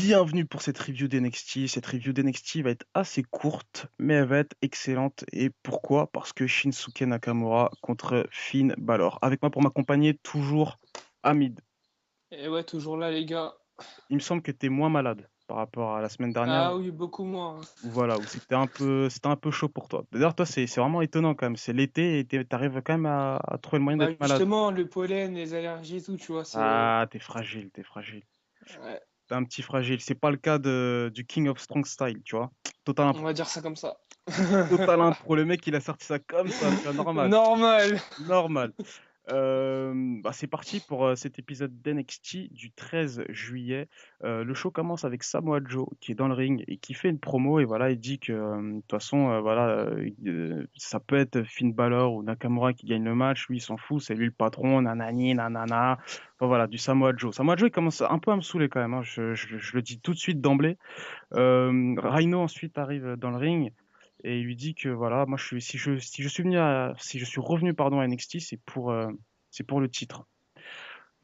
Bienvenue pour cette review d'NXT. Cette review d'NXT va être assez courte, mais elle va être excellente. Et pourquoi? Parce que Shinsuke Nakamura contre Finn Balor. Avec moi pour m'accompagner, toujours Hamid. Et ouais, toujours là, les gars. Il me semble que tu es moins malade par rapport à la semaine dernière, Ah oui, beaucoup moins. où voilà, où c'était un peu chaud pour toi. D'ailleurs, toi, c'est vraiment étonnant quand même. C'est l'été et t'arrives quand même à trouver le moyen Bah d'être malade. justement, le pollen, les allergies et tout, tu vois, c'est... Ah, t'es fragile, t'es fragile. Ouais, T'es un petit fragile. C'est pas le cas du King of Strong Style, tu vois. Total on impro. va dire ça comme ça. Total impro. Le mec, il a sorti ça comme ça, tu vois, normal. Normal. Normal. C'est parti pour cet épisode d'NXT du 13 juillet. Le show commence avec Samoa Joe qui est dans le ring et qui fait une promo et voilà, il dit que de toute façon, ça peut être Finn Balor ou Nakamura qui gagne le match, lui il s'en fout, c'est lui le patron, nanani, nanana. Enfin, voilà, du Samoa Joe. Samoa Joe il commence un peu à me saouler quand même, hein, je le dis tout de suite d'emblée. Rhino ensuite arrive dans le ring et il lui dit que voilà, moi si je suis revenu pardon à NXT, c'est pour le titre.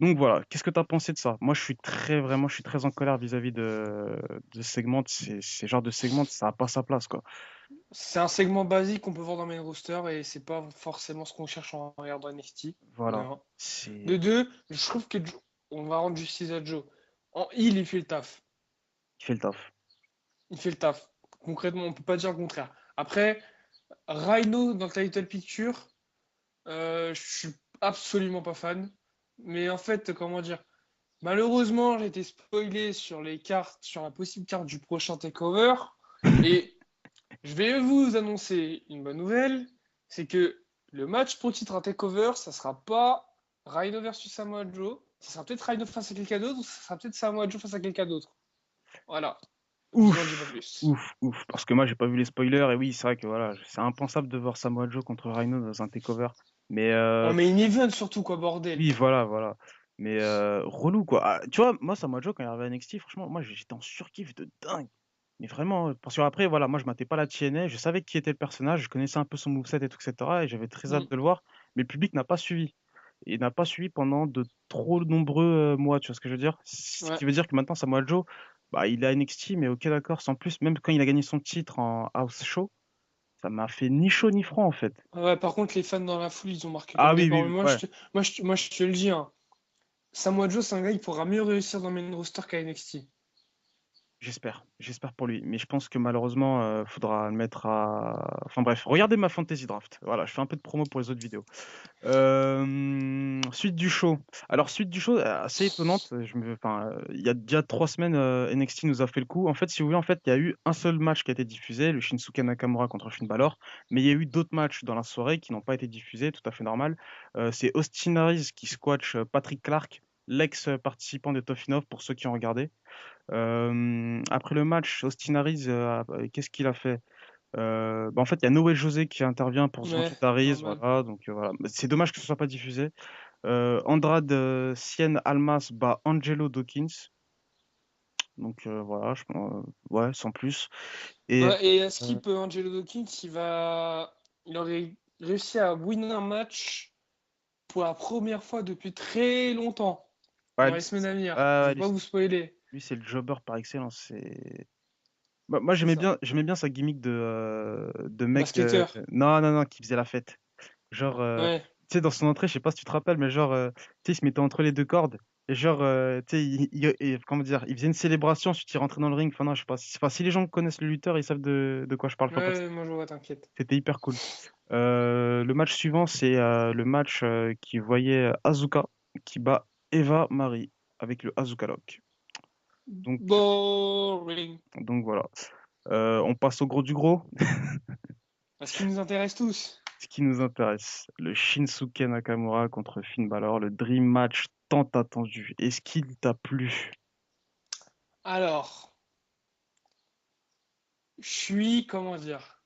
Donc voilà, qu'est-ce que tu as pensé de ça? Moi, je suis très en colère vis-à-vis de Segment. Ces genres de Segment, ça a pas sa place, quoi. C'est un segment basique qu'on peut voir dans main roster et c'est pas forcément ce qu'on cherche en regardant NXT, de Voilà, un. De c'est, deux, je trouve que on va rendre justice à Joe. En heel, il fait le taf. il fait le taf. Il fait le taf. Concrètement, on peut pas dire le contraire. Après, Rhino dans le title picture, je suis absolument pas fan. Mais en fait, comment dire, malheureusement, j'ai été spoilé sur les cartes, sur la possible carte du prochain takeover. Et je vais vous annoncer une bonne nouvelle, c'est que le match pour le titre à takeover, ça sera pas Rhino versus Samoa Joe. Ça sera peut-être Rhino face à quelqu'un d'autre, ou ça sera peut-être Samoa Joe face à quelqu'un d'autre. Voilà, je vous en dis pas Ouf, plus. ouf, ouf. Parce que moi, j'ai pas vu les spoilers et oui, c'est vrai que voilà, c'est impensable de voir Samoa Joe contre Rhino dans un takeover. Mais En main event surtout, quoi, bordel. oui, voilà, voilà. Mais relou, quoi. Ah, tu vois, moi, Samoa Joe, quand il est arrivé à NXT, franchement, moi, j'étais en surkiff de dingue. Mais vraiment, parce que après, voilà, moi, je m'attais pas à la TNA, je savais qui était le personnage, je connaissais un peu son moveset et tout, etc. Et j'avais très hâte Mm. de le voir. Mais le public n'a pas suivi. Il n'a pas suivi pendant de trop nombreux mois, tu vois ce que je veux dire? Ce Ouais. qui veut dire que maintenant, Samoa Joe, bah, il est à NXT, mais ok, d'accord, sans plus, même quand il a gagné son titre en house show, ça m'a fait ni chaud ni froid, en fait. Ouais, par contre, les fans dans la foule, ils ont marqué Ah comme des oui, porcs. oui, Mais ouais. moi, je te le dis, hein. Samoa Joe, c'est un gars, il pourra mieux réussir dans main roster qu'à NXT. J'espère pour lui. Mais je pense que malheureusement, faudra le mettre à. Enfin bref, regardez ma fantasy draft. Voilà, je fais un peu de promo pour les autres vidéos. Suite du show. Alors suite du show, assez étonnante. Enfin, il y a déjà 3 semaines, NXT nous a fait le coup. En fait, si vous voulez, en fait, il y a eu un seul match qui a été diffusé, le Shinsuke Nakamura contre Finn Balor. Mais il y a eu d'autres matchs dans la soirée qui n'ont pas été diffusés, tout à fait normal. C'est Austin Aries qui squash Patrick Clark, l'ex-participant de Tough Enough, pour ceux qui ont regardé. Après le match, Austin Aries, qu'est-ce qu'il a fait? En fait, il y a Noé José qui intervient pour se Ouais, venger d'Aries, normal. voilà. Donc voilà. C'est dommage que ce soit pas diffusé. Andrade Cien Almas bat Angelo Dawkins. Donc voilà, ouais, sans plus. Et Ouais, et euh, Skip Angelo Dawkins, il aurait réussi à win un match pour la première fois depuis très longtemps, ouais, dans les semaines à venir. Je ouais, vais pas vous spoiler. lui, c'est le jobber par excellence. Moi, C'est ça. j'aimais bien sa gimmick de mec. Basketteur. Non, non, non, qui faisait la fête. Genre, Ouais. tu sais, dans son entrée, je sais pas si tu te rappelles, mais genre, tu sais, il se mettait entre les deux cordes. Et genre, tu sais, comment dire, il faisait une célébration, ensuite il rentrait dans le ring. Enfin, non, je sais pas. Enfin, si les gens connaissent le lutteur, ils savent de quoi je parle. Enfin, bref, Ouais, moi je vois, t'inquiète. c'était hyper cool. Le match suivant, c'est le match qui voyait Asuka qui bat Eva Marie avec le Asuka Lock. Donc, Boring. donc voilà. On passe au gros du gros. Ce qui nous intéresse tous. Ce qui nous intéresse, le Shinsuke Nakamura contre Finn Balor, le Dream Match tant attendu. Est-ce qu'il t'a plu? Alors, je suis, comment dire,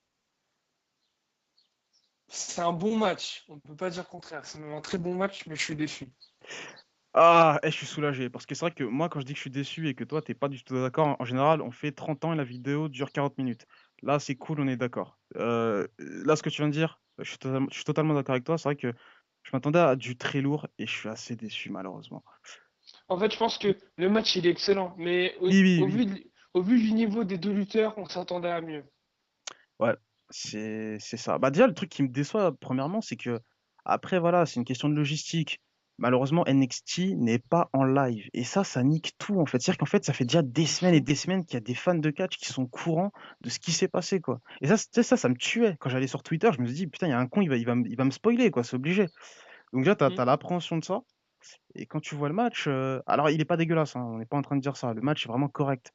c'est un bon match. On ne peut pas dire le contraire. C'est même un très bon match, mais je suis déçu. Ah, je suis soulagé. Parce que c'est vrai que moi, quand je dis que je suis déçu et que toi, t'es pas du tout d'accord, en général, on fait 30 ans et la vidéo dure 40 minutes. Là, c'est cool, on est d'accord. Là, ce que tu viens de dire, je suis totalement d'accord avec toi. C'est vrai que je m'attendais à du très lourd et je suis assez déçu, malheureusement. En fait, je pense que le match, il est excellent. Mais Oui, oui, au oui. vu, au vu du niveau des deux lutteurs, on s'attendait à mieux. Ouais, c'est ça. Bah déjà, le truc qui me déçoit, premièrement, c'est que, après, voilà, c'est une question de logistique. Malheureusement, NXT n'est pas en live. Et ça nique tout, en fait. C'est-à-dire qu'en fait, ça fait déjà des De semaines et fou. des semaines qu'il y a des fans de catch qui sont courants de ce qui s'est passé, quoi. Et ça, ça me tuait. Quand j'allais sur Twitter, je me suis dit, putain, il y a un con, il va me spoiler, quoi, c'est obligé. Donc déjà, Hmm. t'as l'appréhension de ça. Et quand tu vois le match, alors il est pas dégueulasse, hein, on n'est pas en train de dire ça. Le match est vraiment correct.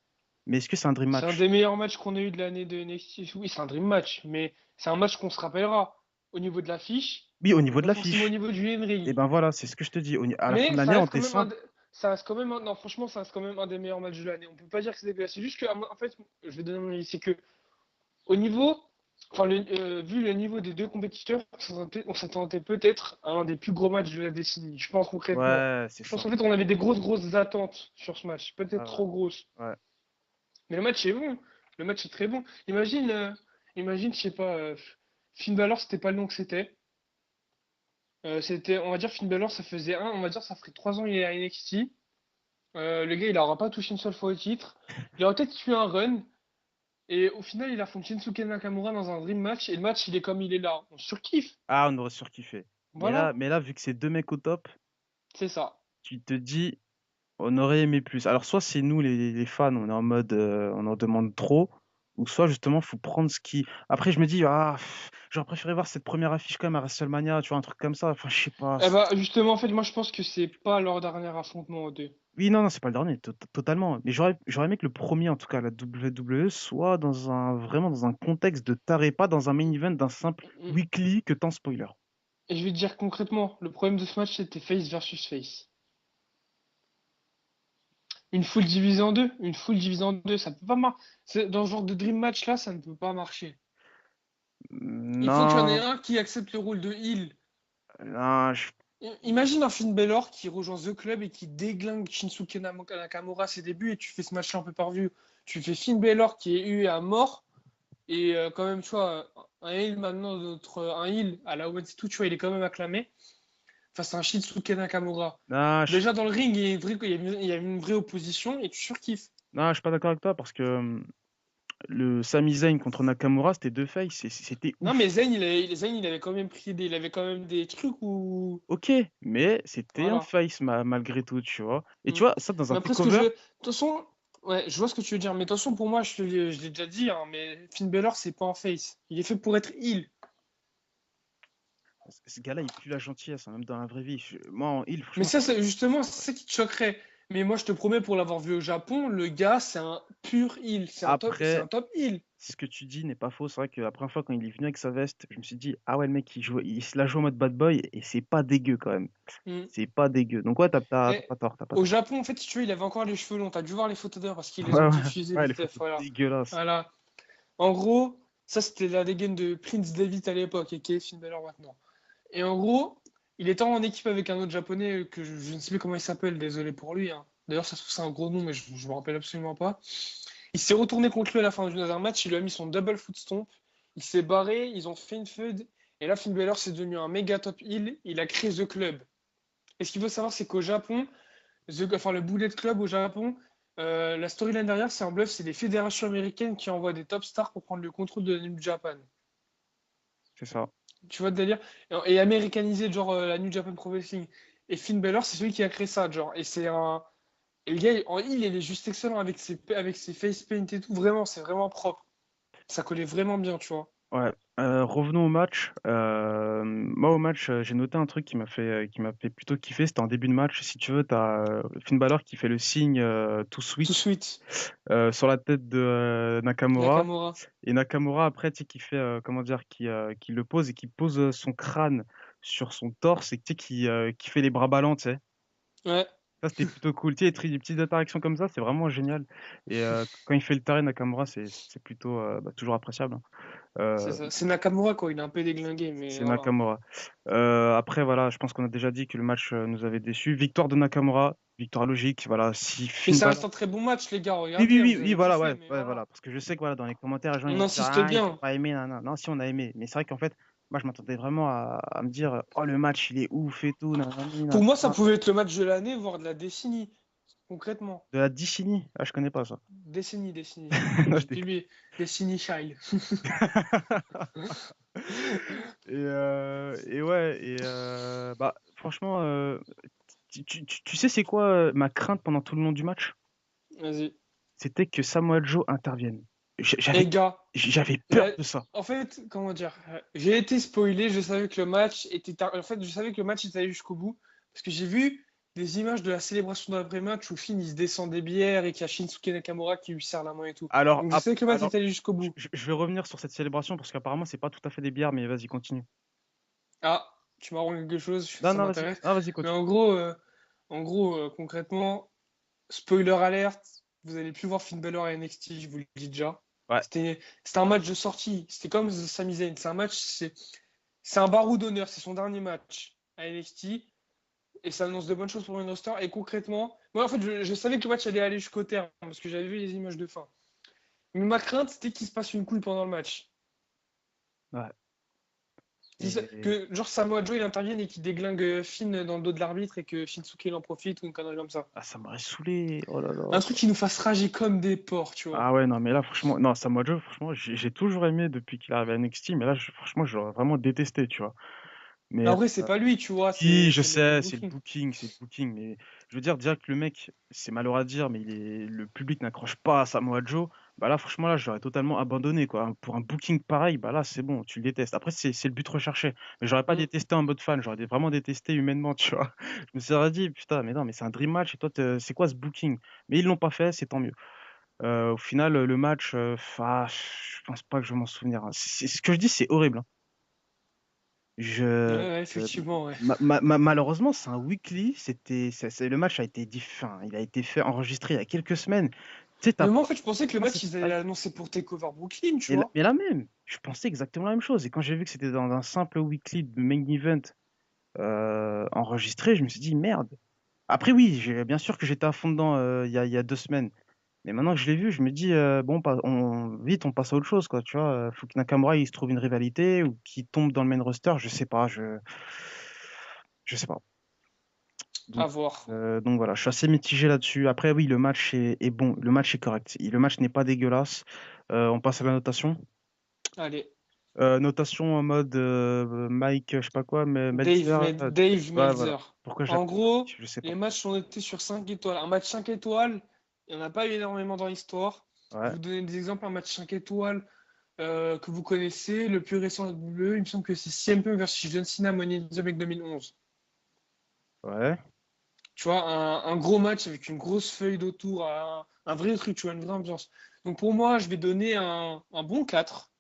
Mais est-ce que c'est un dream C'est un match? des meilleurs matchs qu'on ait eu de l'année de NXT. Oui, c'est un dream match, mais c'est un match qu'on se rappellera au niveau de l'affiche, Oui, au mais niveau de pas forcément au l'affiche. niveau du Et in-ring. ben voilà, c'est ce que je te dis. À la fin Mais de ça l'année, en reste quand même décembre, ça reste quand même non, franchement, ça reste quand même un des meilleurs matchs de l'année. On peut pas dire que c'est dégueulasse. C'est juste que, en fait, je vais donner mon avis, c'est que au niveau, enfin, vu le niveau des deux compétiteurs, on s'attendait peut-être à un des plus gros matchs de la décennie. Je pense concrètement. ouais, c'est Je pense ça. qu'en fait, on avait des grosses attentes sur ce match, Ouais, peut-être ouais, trop grosses. ouais. Mais le match est bon. Le match est très bon. Imagine, je sais pas, Finn Balor, c'était pas le nom que c'était. C'était, on va dire, Finn Balor, ça faisait on va dire, ça ferait 3 ans qu'il est à NXT. Le gars, il n'aura pas touché une seule fois au titre. Il aurait peut-être eu un run. Et au final, il affronte Shinsuke Nakamura dans un dream match. Et le match, il est comme il est là. On surkiffe. Ah, on aurait surkiffé. Voilà. Mais là, vu que c'est deux mecs au top, C'est ça. tu te dis, on aurait aimé plus. Alors, soit c'est nous, les fans, on est en mode, on en demande trop, ou soit justement, faut prendre ce qui. Après, je me dis, j'aurais préféré voir cette première affiche quand même à WrestleMania, tu vois, un truc comme ça. Enfin, je sais pas. Eh bah, justement, en fait, moi, je pense que c'est pas leur dernier affrontement aux deux. Oui, non, non, c'est pas le dernier, totalement. Mais j'aurais aimé que le premier, en tout cas, la WWE, soit vraiment dans un contexte de taré, pas dans un main event d'un simple weekly que tant spoiler. Et je vais te dire concrètement, le problème de ce match, c'était face versus face. Une foule divisée en deux, ça peut pas marcher. Dans ce genre de dream match là, ça ne peut pas marcher. Il faut qu'il y en ait Non, un qui accepte le rôle de heel. non, Imagine un Finn Balor qui rejoint The Club et qui déglingue Shinsuke Nakamura à ses débuts et tu fais ce match-là un peu par vue. Tu fais Finn Balor qui est eu à mort et quand même, tu vois, un heel maintenant, un heel à la One tout, tu vois, il est quand même acclamé face à un Shinsuke Nakamura. non, Déjà dans le ring, il y a une vraie opposition et tu surkiffes. non, je suis pas d'accord avec toi parce que le Sami Zayn contre Nakamura, c'était deux faces, c'était Non, mais ouf. Zayn, il avait quand même il avait quand même des trucs où. Ok, mais c'était un Voilà. face malgré tout, tu vois. Et tu Mm. vois, ça dans un Mais après, ce que je. takeover, De toute façon, ouais, je vois ce que tu veux dire. Mais de toute façon, pour moi, je l'ai déjà dit, hein, mais Finn Balor, c'est pas un face. Il est fait pour être heel. ce gars-là, il pue la gentillesse, hein, même dans la vraie vie. Moi, en heel, Mais franchement, ça, justement, c'est ça qui te choquerait. Mais moi, je te promets, pour l'avoir vu au Japon, le gars, c'est un pur heel. C'est après, un top heel. ce que tu dis n'est pas faux. C'est vrai que la première fois, quand il est venu avec sa veste, je me suis dit, ah ouais, le mec, il se la joue en mode bad boy et c'est pas dégueu quand même. Mm. C'est pas dégueu. Donc, ouais, t'as Et pas tort, t'as pas au tort. Japon, en fait, si tu veux, il avait encore les cheveux longs. T'as dû voir les photos d'heure parce qu'ils Ouais, les ont ouais, diffusés, ouais, les les teufs. photos Voilà. dégueulasses. Voilà. En gros, ça, c'était la dégaine de Prince David à l'époque et qui est Finn Balor maintenant. Et en gros, il était en équipe avec un autre japonais que je ne sais plus comment il s'appelle, désolé pour lui, hein. D'ailleurs, ça se trouve, c'est un gros nom, mais je me rappelle absolument pas. Il s'est retourné contre lui à la fin d'un match, il lui a mis son double foot stomp, il s'est barré, ils ont fait une feud, et là, Finn Balor, c'est devenu un méga top heel, il a créé The Club. Et ce qu'il faut savoir, c'est qu'au Japon, enfin le Bullet Club au Japon, la storyline derrière, c'est un bluff, c'est les fédérations américaines qui envoient des top stars pour prendre le contrôle de la New Japan. C'est ça. Tu vois le délire? Et américaniser, genre, la New Japan Pro Wrestling. Et Finn Balor, c'est celui qui a créé ça, genre. Et c'est un. Et le gars, en il est juste excellent avec ses face paint et tout. Vraiment, c'est vraiment propre. Ça collait vraiment bien, tu vois. Ouais. Revenons au match. Moi, au match, j'ai noté un truc qui m'a fait plutôt kiffer. C'était en début de match. Si tu veux, t'as Finn Balor qui fait le signe to Tout sweet sweet. sur la tête de Nakamura. Nakamura. Et Nakamura, après, tu sais, qui fait, comment dire, qui le pose et qui pose son crâne sur son torse et tu sais, qui fait les bras ballants, tu sais. Ouais, Ça, c'était plutôt cool. Tu sais, des petites interactions comme ça, c'est vraiment génial. Et quand il fait le taré, Nakamura, c'est plutôt toujours appréciable, hein. c'est Euh, ça. C'est Nakamura, quoi. Il est un peu déglingué, mais c'est voilà. Nakamura. Après, voilà, je pense qu'on a déjà dit que le match nous avait déçus. Victoire de Nakamura, victoire logique. Voilà, si Mais Finn ça reste Balor. un très bon match, les gars. Oui, oui, Regardez, hein, oui, vous oui, avez voilà, kiffé, ouais, mais ouais, voilà. voilà. Parce que je sais que voilà, dans les commentaires, les gens ils On vont dire, insiste ah, ils ont bien. pas aimé, non, non, non, si on a aimé. Mais c'est vrai qu'en fait, moi, je m'attendais vraiment à me dire, oh, le match, il est ouf et tout, nanani, Pour moi, ça nanana. pouvait être le match de l'année, voire de la décennie. concrètement. De la Dicini? Ah, je connais pas ça. Décennie. Non, je J'ai déconne. lui, Destiny Child. Et ouais, bah, franchement, tu sais, c'est quoi ma crainte pendant tout le long du match? Vas-y. C'était que Samoa Joe intervienne. Et J'avais, gars, j'avais peur là, de ça. en fait, comment dire, j'ai été spoilé, je savais que le match en fait, je savais que le match était allé jusqu'au bout, parce que j'ai vu des images de la célébration d'après-match où Finn il se descend des bières et qu'il y a Shinsuke Nakamura qui lui serre la main et tout. Alors, Donc je savais que le match alors, était allé jusqu'au bout. je vais revenir sur cette célébration parce qu'apparemment, c'est pas tout à fait des bières, mais vas-y, continue. Ah, tu m'as rendu quelque chose, Non, ça non, vas-y, m'intéresse. vas-y, Mais continue. en gros, concrètement, spoiler alerte, vous allez plus voir Finn Balor à NXT, je vous le dis déjà. Ouais. C'était un match de sortie, c'était comme Sami Zayn, c'est un barreau d'honneur, c'est son dernier match à NXT et ça annonce de bonnes choses pour main roster. Et concrètement, moi en fait, je savais que le match allait aller jusqu'au terme parce que j'avais vu les images de fin. Mais ma crainte, c'était qu'il se passe une couille pendant le match. Ouais. Et Que genre Samoa Joe il intervienne et qu'il déglingue Finn dans le dos de l'arbitre et que Shinsuke il en profite ou une connerie comme ça. ah, ça m'aurait saoulé. Oh là là. Un truc qui nous fasse rager comme des porcs, tu vois. Ah ouais, non, mais là, franchement, non, Samoa Joe, franchement, j'ai toujours aimé depuis qu'il est arrivé à NXT, mais là, franchement, j'aurais vraiment détesté, tu vois. Mais En vrai, c'est pas lui, tu vois, oui, je c'est le sais, booking. c'est le booking, mais je veux dire, déjà que le mec, c'est malheureux à dire, mais le public n'accroche pas à Samoa Joe, bah là, franchement, là, j'aurais totalement abandonné, quoi. Pour un booking pareil, bah là, c'est bon, tu le détestes. Après, c'est le but recherché, mais j'aurais pas Mm. détesté en mode fan, vraiment détesté humainement, tu vois. Je me serais dit, putain, mais non, mais c'est un dream match, et toi, c'est quoi ce booking? Mais ils l'ont pas fait, c'est tant mieux. Au final, le match, je pense pas que je vais m'en souvenir, hein. Ce que je dis, c'est horrible, hein. Ouais, Je, ouais, effectivement, ouais. malheureusement, c'est un weekly. Le match a été enfin, il a été fait, enregistré il y a quelques semaines. Tu sais, Mais moi, en fait, je pensais que le pas match, cette ils allaient hype. l'annoncer pour Takeover Brooklyn, tu Et vois. mais là même, je pensais exactement la même chose. Et quand j'ai vu que c'était dans un simple weekly de main event enregistré, je me suis dit merde. Après, oui, bien sûr que j'étais à fond dedans il y a 2 semaines. Mais maintenant que je l'ai vu, je me dis, bon, vite, on passe à autre chose, quoi. Tu vois, faut que Nakamura il se trouve une rivalité ou qu'il tombe dans le main roster. Je sais pas, je sais pas. À Donc, voir. donc voilà, je suis assez mitigé là-dessus. Après, oui, le match est bon, le match est correct. Le match n'est pas dégueulasse. On passe à la notation. Allez, Notation en mode Mike, je sais pas quoi, mais Meltzer. Dave Ouais, voilà. Meltzer. Pourquoi je En l'appelle gros, Mike, je sais pas. les matchs ont été sur 5 étoiles. Un match 5 étoiles, il n'y en a pas eu énormément dans l'histoire. Je vais Ouais, vous donner des exemples. Un match 5 étoiles que vous connaissez. Le plus récent de la WWE, il me semble que c'est CM Punk versus John Cena Money in the Bank 2011. ouais. Tu vois, un gros match avec une grosse feuille d'autour, un vrai truc, tu vois, une vraie ambiance. Donc pour moi, je vais donner un bon 4.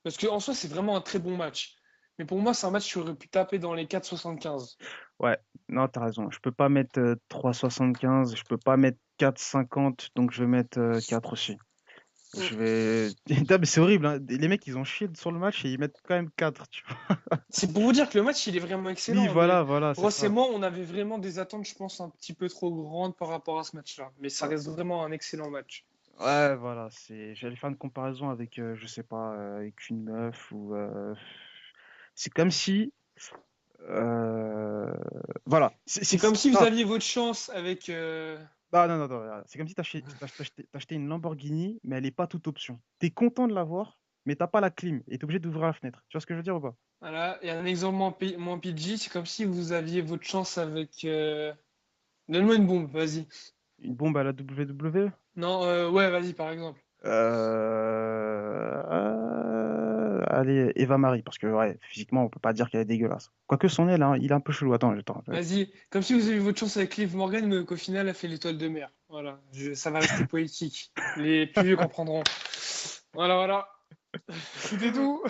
Parce qu'en soi, c'est vraiment un très bon match. Mais pour moi, c'est un match qui aurait pu taper dans les 4,75. Ouais, non, t'as raison. Je peux pas mettre 3,75, je peux pas mettre 4,50, donc je vais mettre 4 aussi. Mm. Je vais. Putain, mais c'est horrible, hein. Les mecs, ils ont chié sur le match et ils mettent quand même 4, tu vois. C'est pour vous dire que le match, il est vraiment Oui, excellent en vrai. voilà, voilà, c'est Ross et ça. moi, on avait vraiment des attentes, je pense, un petit peu trop grandes par rapport à ce match-là. Mais ça Ouais, reste vraiment un excellent match. ouais, voilà. J'allais faire une comparaison avec, je sais pas, avec une meuf ou. C'est comme si. euh, Voilà. C'est comme si vous Non, aviez votre chance avec. non, voilà. C'est comme si t'achetais une Lamborghini, mais elle est pas toute option. T'es content de l'avoir, mais t'as pas la clim et t'es obligé d'ouvrir la fenêtre. Tu vois ce que je veux dire ou pas? Voilà. Et un exemple moins PG, c'est comme si vous aviez votre chance avec. Donne-moi une bombe, vas-y. Une bombe à la WWE? Non, ouais, vas-y, par exemple. Allez, Eva Marie, parce que ouais, physiquement, on peut pas dire qu'elle est dégueulasse. Quoique son nez, là, il est un peu chelou. Attends. Vas-y. Comme si vous aviez votre chance avec Liv Morgan, mais qu'au final, a fait l'étoile de mer. Voilà. Ça va rester poétique. Les plus vieux comprendront. Voilà. C'était tout.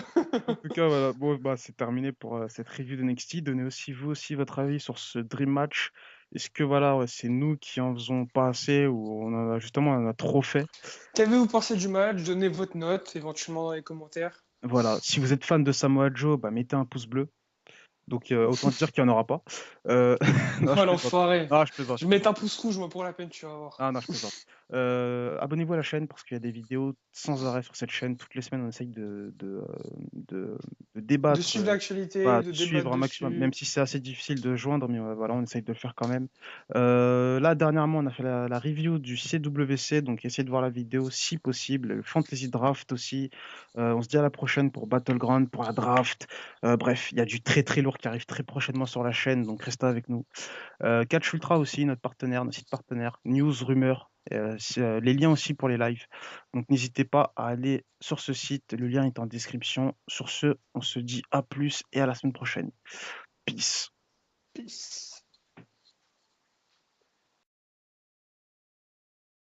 En tout cas, voilà. Bon, bah, c'est terminé pour cette review de NXT. Donnez aussi, vous aussi, votre avis sur ce Dream Match. Est-ce que voilà, ouais, c'est nous qui en faisons pas assez ou on en a trop fait? Qu'avez-vous pensé du match? Donnez votre note, éventuellement dans les commentaires. Voilà. Si vous êtes fan de Samoa Joe, bah, mettez un pouce bleu. Donc, autant dire qu'il n'y en aura pas. Euh, non, je Oh plaisante. l'enfoiré. Non, je plaisante, Je je vais mettre plaisante. un pouce rouge, moi, pour la peine, tu vas voir. Ah non, je plaisante. Abonnez-vous à la chaîne parce qu'il y a des vidéos sans arrêt sur cette chaîne. Toutes les semaines, on essaye de De débattre, suivre l'actualité, voilà, de de débattre suivre un maximum, même dessus. si c'est assez difficile de joindre, mais voilà, on essaye de le faire quand même. Là, dernièrement, on a fait la review du CWC, donc essayez de voir la vidéo si possible. Le Fantasy Draft aussi. On se dit à la prochaine pour Battleground, pour la draft. Bref, il y a du très très lourd qui arrive très prochainement sur la chaîne, donc restez avec nous. Catch Ultra aussi, notre partenaire, notre site partenaire, news, rumeurs, les liens aussi pour les lives. Donc n'hésitez pas à aller sur ce site, le lien est en description. Sur ce, on se dit à plus et à la semaine prochaine. Peace. Peace.